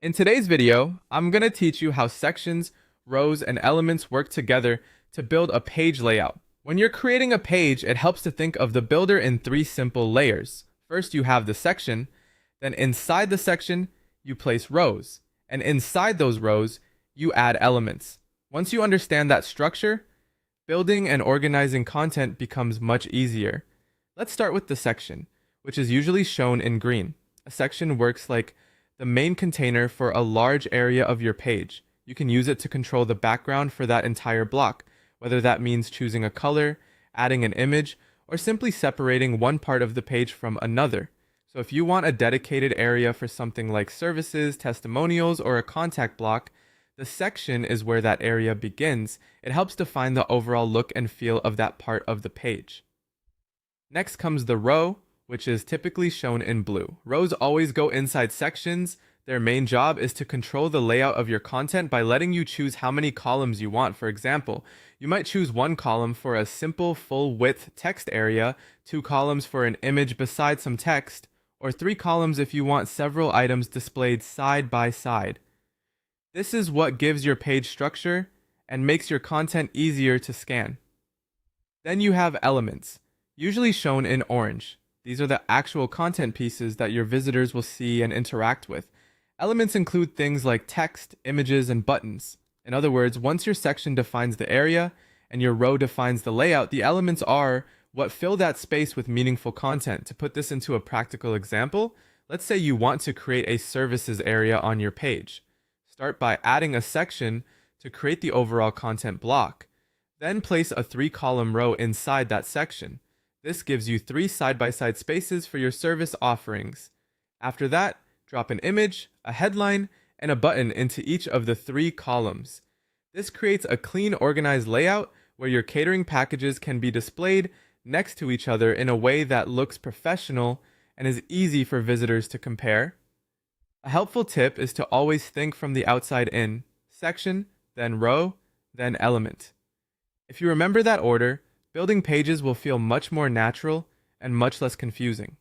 In today's video, I'm going to teach you how sections, rows, and elements work together to build a page layout. When you're creating a page, it helps to think of the builder in three simple layers. First, you have the section, then inside the section, you place rows, and inside those rows, you add elements. Once you understand that structure, building and organizing content becomes much easier. Let's start with the section, which is usually shown in green. A section works like the main container for a large area of your page. You can use it to control the background for that entire block, whether that means choosing a color, adding an image, or simply separating one part of the page from another. So if you want a dedicated area for something like services, testimonials, or a contact block, the section is where that area begins. It helps define the overall look and feel of that part of the page. Next comes the row, which is typically shown in blue. Rows always go inside sections. Their main job is to control the layout of your content by letting you choose how many columns you want. For example, you might choose one column for a simple full-width text area, two columns for an image beside some text, or three columns if you want several items displayed side by side. This is what gives your page structure and makes your content easier to scan. Then you have elements, usually shown in orange. These are the actual content pieces that your visitors will see and interact with. Elements include things like text, images, and buttons. In other words, once your section defines the area and your row defines the layout, the elements are what fill that space with meaningful content. To put this into a practical example, let's say you want to create a services area on your page. Start by adding a section to create the overall content block. Then place a 3-column row inside that section. This gives you 3 side-by-side spaces for your service offerings. After that, drop an image, a headline, and a button into each of the 3 columns. This creates a clean, organized layout where your catering packages can be displayed next to each other in a way that looks professional and is easy for visitors to compare. A helpful tip is to always think from the outside in: section, then row, then element. If you remember that order, building pages will feel much more natural and much less confusing.